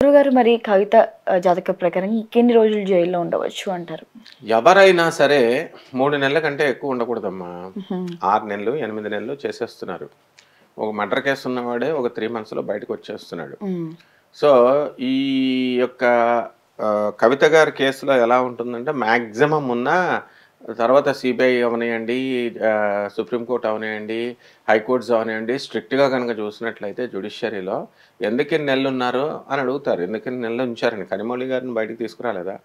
గురువుగారు మరి కవిత జాతక ప్రకారం ఇంకెన్ని రోజులు జైల్లో ఉండవచ్చు అంటారు? ఎవరైనా సరే 3 నెలల కంటే ఎక్కువ ఉండకూడదమ్మా. హుహు. 6 నెలలు, 8 నెలలు చేసేస్తున్నారు. ఒక మర్డర్ కేసు ఉన్నవాడే ఒక 3 మంత్స్‌లో బయటకొచ్చేస్తున్నాడు. హ్మ్. సో, ఈ యొక్క కవిత గారి కేసులో ఎలా ఉంటుందంటే మాక్సిమం ఉన్న తర్వాత సీబీఐ అవనియండి, సుప్రీంకోర్ట్ అవనియండి, హైకోర్ట్స్ అవనియండి స్ట్రిక్ట్‌గా గనుక చూసినట్లయితే జ్యుడిషియరీలో ఎందుకిన్ని నెలలున్నారు అని అడుగుతారు. ఎందుకిన్ని నెలలు ఉంచారని. కనిమౌళి గారిని బయటికి తీసుకురాలేదా?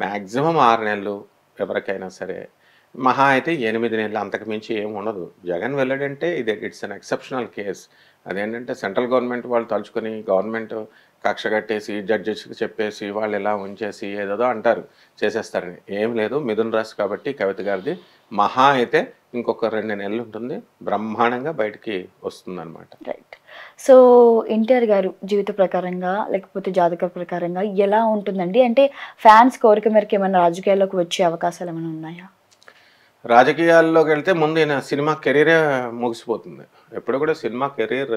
మాక్సిమం 6 నెలలు ఎవరికైనా సరే. మహా అయితే 8 నెలలు అంతకు మించి ఏమి ఉండదు. జగన్ వెళ్ళాడంటే ఇట్స్ అన్ ఎక్సెప్షనల్ కేస్. అదేంటంటే సెంట్రల్ గవర్నమెంట్ వాళ్ళు తలుచుకొని గవర్నమెంట్ కక్ష కట్టేసి జడ్జెస్‌కి చెప్పేసి వాళ్ళు ఇలా ఉంచేసి ఏదేదో అంటారు చేసేస్తారని. ఏం లేదు మిథున రాశి కాబట్టి కవిత గారిది మహా అయితే ఇంకొక 2 నెలలు ఉంటుంది. బ్రహ్మాండంగా బయటికి వస్తుందన్నమాట. రైట్. సో, ఎన్టీఆర్ గారు జీవిత ప్రకారంగా లేకపోతే జాతక ప్రకారంగా ఎలా ఉంటుందండి? అంటే ఫ్యాన్స్ కోరిక మేరకు ఏమైనా రాజకీయాల్లోకి వచ్చే అవకాశాలు ఏమైనా ఉన్నాయా? రాజకీయాల్లోకి వెళ్తే ముందు ఈయన సినిమా కెరీరే ముగిసిపోతుంది. ఎప్పుడు కూడా సినిమా కెరీర్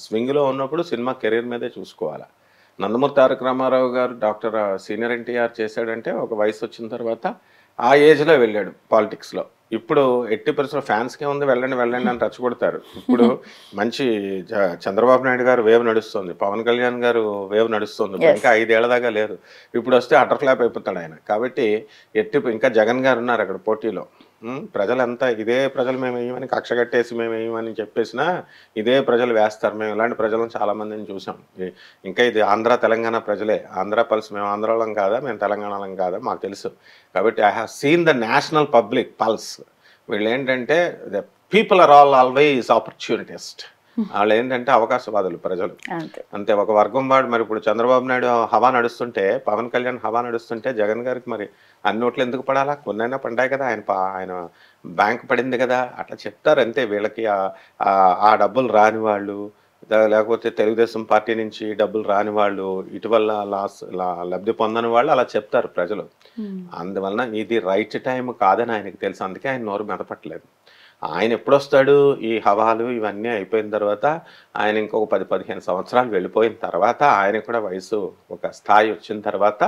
స్వింగ్‌లో ఉన్నప్పుడు సినిమా కెరీర్ మీదే చూసుకోవాలి. నందమూరి తారక రామారావు గారు డాక్టర్ సీనియర్ ఎన్టీఆర్ చేశాడంటే ఒక వయసు వచ్చిన తర్వాత ఆ ఏజ్‌లో వెళ్ళాడు పాలిటిక్స్‌లో. ఇప్పుడు ఎట్టి పరిస్థితుల్లో ఫ్యాన్స్‌కే ఉంది వెళ్ళండి, వెళ్ళండి అని రెచ్చగొడతారు. ఇప్పుడు మంచి చంద్రబాబు నాయుడు గారు వేవ్ నడుస్తుంది. పవన్ కళ్యాణ్ గారు వేవ్ నడుస్తుంది. యెస్. ఇంకా 5 ఏళ్ల దాకా లేదు. ఇప్పుడొస్తే అటర్ ఫ్లాప్ అయిపోతాడు ఆయన. కాబట్టి ఇంకా జగన్ గారు ఉన్నారు అక్కడ పోటీలో. ప్రజలంతా ఇదే ప్రజలు మేము వేయమని కక్ష కట్టేసి మేము వేయమని చెప్పేసినా ఇదే ప్రజలు వేస్తారు. మేము ఇలాంటి ప్రజలను చాలామందిని చూసాం. ఇంకా ఇది ఆంధ్ర తెలంగాణ ప్రజలే. ఆంధ్ర పల్స్ మేము ఆంధ్రోళం కాదా, మేము తెలంగాణలం కాదా మాకు తెలుసు. కాబట్టి I have seen the national public pulse. వీళ్ళు ఏంటంటే ద పీపుల్ ఆర్ ఆల్వేస్ ఆపర్చునిటిస్ట్. వాళ్ళు ఏంటంటే అవకాశవాదులు ప్రజలు. అంతే. అంతే ఒక వర్గం వాడు. మరి ఇప్పుడు చంద్రబాబు నాయుడు హవా నడుస్తుంటే, పవన్ కళ్యాణ్ హవా నడుస్తుంటే జగన్ గారికి మరి అన్ని ఓట్లు ఎందుకు పడాలా? కొన్నైనా పడ్డాయి కదా, ఆయన బ్యాంక్ పడింది కదా, అట్లా చెప్తారు అంతే. వీళ్ళకి ఆ డబ్బులు రాని వాళ్ళు, లేకపోతే తెలుగుదేశం పార్టీ నుంచి డబ్బులు రాని వాళ్ళు, ఇటీవల లబ్ధి పొందని వాళ్ళు అలా చెప్తారు ప్రజలు. అందువలన ఇది రైట్ టైం కాదని ఆయనకి తెలుసు. అందుకే ఆయన నోరు మెదపట్లేదు. ఆయన ఎప్పుడొస్తాడు? ఈ హవాలు ఇవన్నీ అయిపోయిన తర్వాత, ఆయన ఇంకొక 10-15 సంవత్సరాలు వెళ్ళిపోయిన తర్వాత, ఆయనకు కూడా వయసు ఒక స్థాయి వచ్చిన తర్వాత,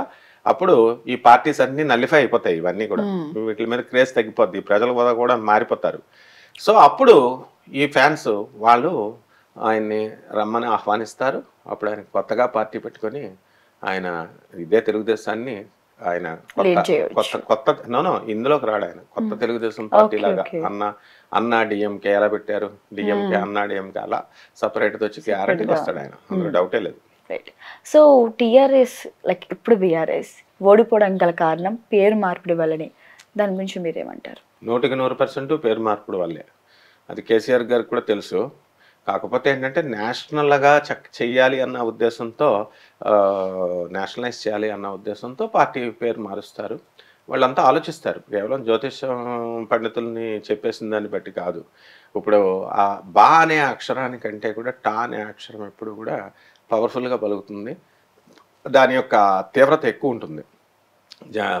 అప్పుడు ఈ పార్టీస్ అన్నీ నల్లిఫై అయిపోతాయి. ఇవన్నీ కూడా వీటి మీద క్రేజ్ తగ్గిపోద్ది. ప్రజలు కూడా మారిపోతారు. సో అప్పుడు ఈ ఫ్యాన్స్ వాళ్ళు ఆయన్ని రమ్మని ఆహ్వానిస్తారు. అప్పుడు ఆయన కొత్తగా పార్టీ పెట్టుకొని ఆయన ఇదే తెలుగుదేశాన్ని ఆయన ఇందులోకి రాడు. ఆయన కొత్త తెలుగుదేశం పార్టీ లాగా అన్నా డిఎంకే ఎలా పెట్టారు, డిఎంకే అన్నా డిఎంకే అలా సపరేట్గా వచ్చి గ్యారంటీగా వస్తాడు ఆయన. అందులో డౌటే లేదు. సో టీఆర్ఎస్ లైక్ ఇప్పుడు బీఆర్ఎస్ ఓడిపోవడానికి గల కారణం పేరు మార్పిడి వల్లనే. దాని గురించి మీరేమంటారు? 100% పేరు మార్పుడు వల్లే. అది కేసీఆర్ గారికి కూడా తెలుసు. కాకపోతే ఏంటంటే నేషనల్గా చెయ్యాలి అన్న ఉద్దేశంతో, నేషనలైజ్ చేయాలి అన్న ఉద్దేశంతో పార్టీ పేరు మారుస్తారు. వాళ్ళంతా ఆలోచిస్తారు. కేవలం జ్యోతిషం పండితుల్ని చెప్పేసిన దాన్ని బట్టి కాదు. ఇప్పుడు ఆ బా అనే అక్షరానికంటే కూడా టా అనే అక్షరం ఎప్పుడు కూడా పవర్ఫుల్గా పలుకుతుంది. దాని యొక్క తీవ్రత ఎక్కువ ఉంటుంది.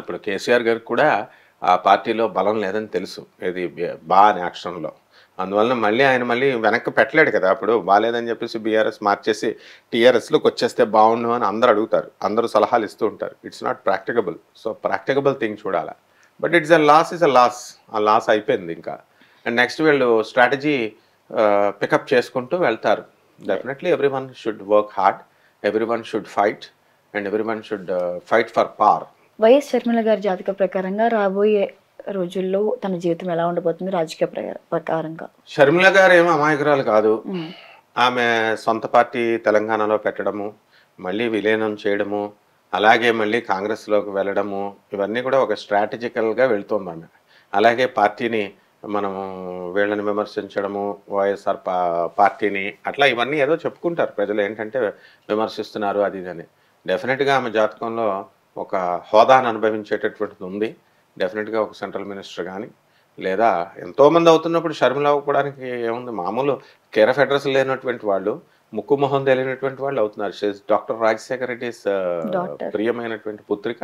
ఇప్పుడు కేసీఆర్ గారికి కూడా ఆ పార్టీలో బలం లేదని తెలుసు, ఏది బా అనే అక్షరంలో. అందువలన ఆయన మళ్ళీ వెనక్కి పెట్టలేడు కదా. అప్పుడు బాగాలేదని చెప్పేసి బీఆర్ఎస్ మార్చేసి టీఆర్ఎస్లోకి వచ్చేస్తే బాగుండు అని అందరూ అడుగుతారు, అందరూ సలహాలు ఇస్తూ ఉంటారు. It's not practical. So practical thing చూడాలి. But it's a loss. ఆ లాస్ అయిపోయింది ఇంకా. అండ్ నెక్స్ట్ వీళ్ళు స్ట్రాటజీ పికప్ చేసుకుంటూ వెళ్తారు. Definitely everyone should work hard, everyone should fight, and everyone should fight for power. YS Sharmila గారి జాతక ప్రకారంగా రాబోయే రోజుల్లో తన జీవితం ఎలా ఉండబోతుంది రాజకీయ ప్రకారంగా? షర్మిల గారు ఏమో అమాయకురాలు కాదు. ఆమె సొంత పార్టీ తెలంగాణలో పెట్టడము, మళ్ళీ విలీనం చేయడము, అలాగే మళ్ళీ కాంగ్రెస్లోకి వెళ్ళడము, ఇవన్నీ కూడా ఒక స్ట్రాటజికల్గా వెళ్తుంది ఆమె. అలాగే పార్టీని మనము వీళ్ళని విమర్శించడము, వైఎస్ఆర్ పార్టీని అట్లా ఇవన్నీ ఏదో చెప్పుకుంటారు ప్రజలు, ఏంటంటే విమర్శిస్తున్నారు అది ఇది అని. డెఫినెట్గా ఆమె జాతకంలో ఒక హోదాను అనుభవించేటటువంటిది ఉంది. డెఫినెట్గా ఒక సెంట్రల్ మినిస్టర్ కానీ, లేదా ఎంతోమంది అవుతున్నప్పుడు షర్మిల అవ్వడానికి ఏముంది, మామూలు కేర్ ఆఫ్ అడ్రస్ లేనటువంటి వాళ్ళు, ముక్కు మొహం తెలియనటువంటి వాళ్ళు అవుతున్నారు. డాక్టర్ రాజశేఖర రెడ్డి ప్రియమైనటువంటి పుత్రిక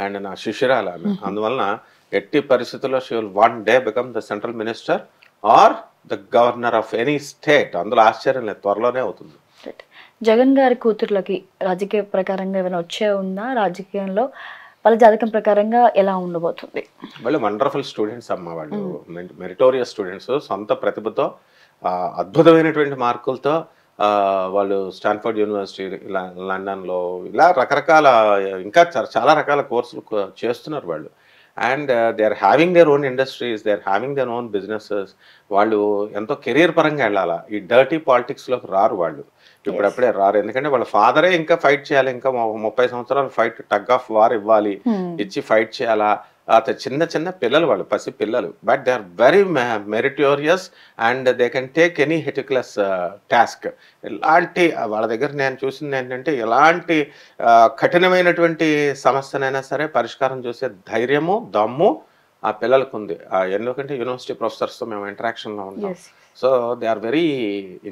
అండ్ నా శిష్యురాలు ఆమె. అందువలన ఎట్టి పరిస్థితుల్లో she will one day become the central minister or the governor of any state. అందులో ఆశ్చర్యం లేదు, త్వరలోనే అవుతుంది. జగన్ గారి కూతుర్లకి రాజకీయ ప్రకారంగా ఏమైనా వచ్చే ఉందా? రాజకీయంలో వాళ్ళ జాతకం ప్రకారంగా ఎలా ఉండబోతుంది? వాళ్ళు వండర్ఫుల్ స్టూడెంట్స్ అమ్మ. వాళ్ళు మెరిటోరియస్ స్టూడెంట్స్, సొంత ప్రతిభతో అద్భుతమైనటువంటి మార్కులతో వాళ్ళు స్టాన్ఫర్డ్ యూనివర్సిటీ, లండన్లో ఇలా రకరకాల ఇంకా చాలా రకాల కోర్సులు చేస్తున్నారు వాళ్ళు. And they are having their own industries, they are having their own businesses. వాళ్ళు ఎంతో కెరీర్ పరంగా వెళ్ళాలా, ఈ డర్టీ పాలిటిక్స్లోకి రారు వాళ్ళు, ఇప్పుడప్పుడే రారు. ఎందుకంటే వాళ్ళ ఫాదరే ఇంకా ఫైట్ చేయాలి, ఇంకా 30 సంవత్సరాలు ఫైట్, టగ్ ఆఫ్ వార్ ఇవ్వాలి, ఇచ్చి ఫైట్ చేయాలా. చిన్న చిన్న పిల్లలు, వాళ్ళు పసి పిల్లలు, but they are very meritorious and they can take any herculean task. ఎలాంటి వాళ్ళ దగ్గర నేను చూసింది ఏంటంటే, ఎలాంటి కఠినమైనటువంటి సమస్యనైనా సరే పరిష్కారం చూసే ధైర్యము, దమ్ము ఆ పిల్లలకు ఉంది. ఎందుకంటే యూనివర్సిటీ ప్రొఫెసర్స్తో మేము ఇంటరాక్షన్లో ఉన్నాం. So they are very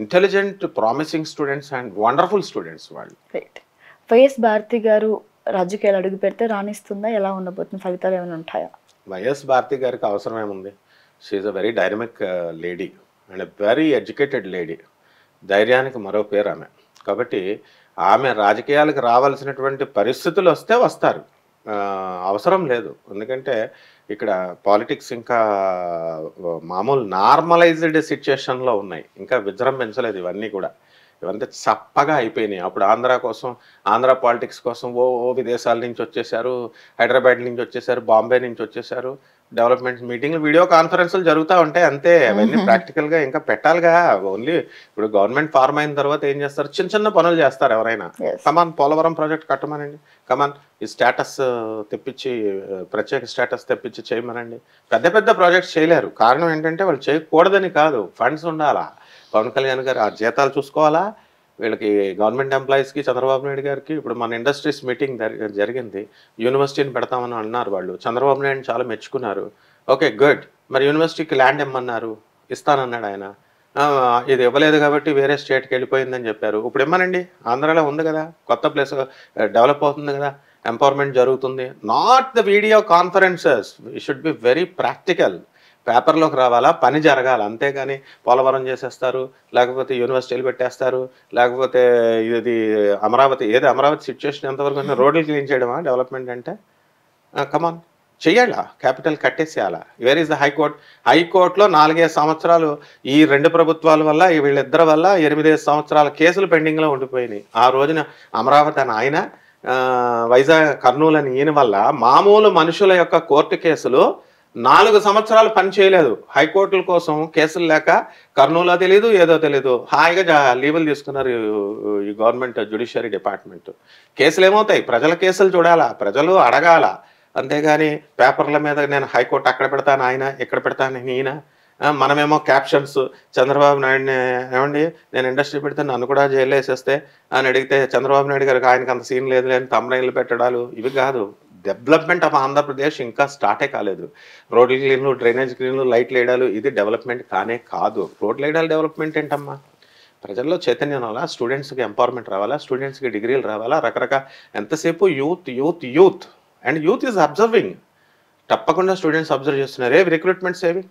intelligent, promising students and wonderful students వాళ్ళు. వైఎస్ భారతి గారు రాజకీయాలు అడుగు పెడితే రాణిస్తుందా? ఎలా ఉండబోతుంది? ఫలితాలు ఏమైనా ఉంటాయా? వైఎస్ భారతి గారికి అవసరం ఏముంది? She's a very dynamic lady and very educated lady. ధైర్యానికి మరో పేరు ఆమె. కాబట్టి ఆమె రాజకీయాలకు రావాల్సినటువంటి పరిస్థితులు వస్తే వస్తారు, అవసరం లేదు. ఎందుకంటే ఇక్కడ పాలిటిక్స్ ఇంకా మామూలు నార్మలైజ్డ్ సిచ్యుయేషన్లో ఉన్నాయి, ఇంకా విజృంభించలేదు ఇవన్నీ కూడా. ఇవంతా చప్పగా అయిపోయినాయి. అప్పుడు ఆంధ్ర కోసం, ఆంధ్ర పాలిటిక్స్ కోసం ఓ విదేశాల నుంచి వచ్చేసారు, హైదరాబాద్ నుంచి వచ్చేసారు, బాంబే నుంచి వచ్చేసారు. డెవలప్మెంట్ మీటింగ్లు, వీడియో కాన్ఫరెన్స్లు జరుగుతూ ఉంటాయి అంతే. అవన్నీ ప్రాక్టికల్గా ఇంకా పెట్టాలిగా. ఓన్లీ ఇప్పుడు గవర్నమెంట్ ఫార్మ్ అయిన తర్వాత ఏం చేస్తారు? చిన్న చిన్న పనులు చేస్తారు ఎవరైనా. కమాన్ పోలవరం ప్రాజెక్ట్ కట్టమనండి, కమాన్ ఈ స్టేటస్ తెప్పించి, ప్రత్యేక స్టేటస్ తెప్పించి చేయమనండి. పెద్ద పెద్ద ప్రాజెక్ట్స్ చేయలేరు. కారణం ఏంటంటే వాళ్ళు చేయకూడదని కాదు, ఫండ్స్ ఉండాలా. పవన్ కళ్యాణ్ గారు ఆ జీతాలు చూసుకోవాలా, వీళ్ళకి గవర్నమెంట్ ఎంప్లాయీస్కి, చంద్రబాబు నాయుడు గారికి. ఇప్పుడు మన ఇండస్ట్రీస్ మీటింగ్ జరిగింది, యూనివర్సిటీని పెడతామని అన్నారు వాళ్ళు. చంద్రబాబు నాయుడు చాలా మెచ్చుకున్నారు. Okay good. మరి యూనివర్సిటీకి ల్యాండ్ ఇమ్మన్నారు, ఇస్తానన్నాడు ఆయన. ఇది ఇవ్వలేదు కాబట్టి వేరే స్టేట్కి వెళ్ళిపోయిందని చెప్పారు. ఇప్పుడు ఇమ్మనండి, ఆంధ్రాలో ఉంది కదా, కొత్త ప్లేస్ డెవలప్ అవుతుంది కదా, ఎంపవర్మెంట్ జరుగుతుంది. Not the video conferences, we should be very practical. పేపర్లోకి రావాలా, పని జరగాలి. అంతేగాని పోలవరం చేసేస్తారు, లేకపోతే యూనివర్సిటీలు పెట్టేస్తారు, లేకపోతే ఇది అమరావతి, ఏది అమరావతి సిచ్యువేషన్ ఎంతవరకు రోడ్లు క్లీన్ చేయడమా డెవలప్మెంట్ అంటే? కమాన్ చెయ్యాలా, క్యాపిటల్ కట్టేసేయాలా. Where is the high court? హైకోర్టులో 4-5 సంవత్సరాలు ఈ 2 ప్రభుత్వాల వల్ల, వీళ్ళిద్దరి వల్ల 8-5 సంవత్సరాల కేసులు పెండింగ్లో ఉండిపోయినాయి. ఆ రోజున అమరావతి అని ఆయన, వైజాగ్ కర్నూలు అని ఈయన వల్ల మామూలు మనుషుల యొక్క కోర్టు కేసులు 4 సంవత్సరాలు పని చేయలేదు. హైకోర్టుల కోసం కేసులు లేక కర్నూలు తెలియదు, ఏదో తెలియదు, హాయిగా లీవులు తీసుకున్నారు ఈ గవర్నమెంట్ జ్యుడిషియరీ డిపార్ట్మెంట్. కేసులు ఏమవుతాయి? ప్రజల కేసులు చూడాలా, ప్రజలు అడగాల. అంతేగాని పేపర్ల మీద నేను హైకోర్టు అక్కడ పెడతాను ఆయన, ఇక్కడ పెడతాను ఈయన. మనమేమో క్యాప్షన్స్, చంద్రబాబు నాయుడిని ఏమండి నేను ఇండస్ట్రీ పెడితే నన్ను కూడా జైలు వేసేస్తే అని అడిగితే చంద్రబాబు నాయుడు గారికి ఆయనకు అంత సీన్ లేదు అని తమ్ముళ్ళు పెట్టడాలు, ఇవి కాదు. డెవలప్మెంట్ ఆఫ్ ఆంధ్రప్రదేశ్ ఇంకా స్టార్టే కాలేదు. రోడ్లు క్లీన్లు, డ్రైనేజ్ క్లీన్లు, లైట్లు వేయడాలు, ఇది డెవలప్మెంట్ కానే కాదు. రోడ్లు వేయడాలు డెవలప్మెంట్ ఏంటమ్మా? ప్రజల్లో చైతన్యం రావాలా, స్టూడెంట్స్కి ఎంపవర్మెంట్ రావాలా, స్టూడెంట్స్కి డిగ్రీలు రావాలా, రకరకాల. ఎంతసేపు youth youth youth and youth is observing. తప్పకుండా స్టూడెంట్స్ అబ్జర్వ్ చేస్తున్నారు. రిక్రూట్మెంట్స్ ఏవి?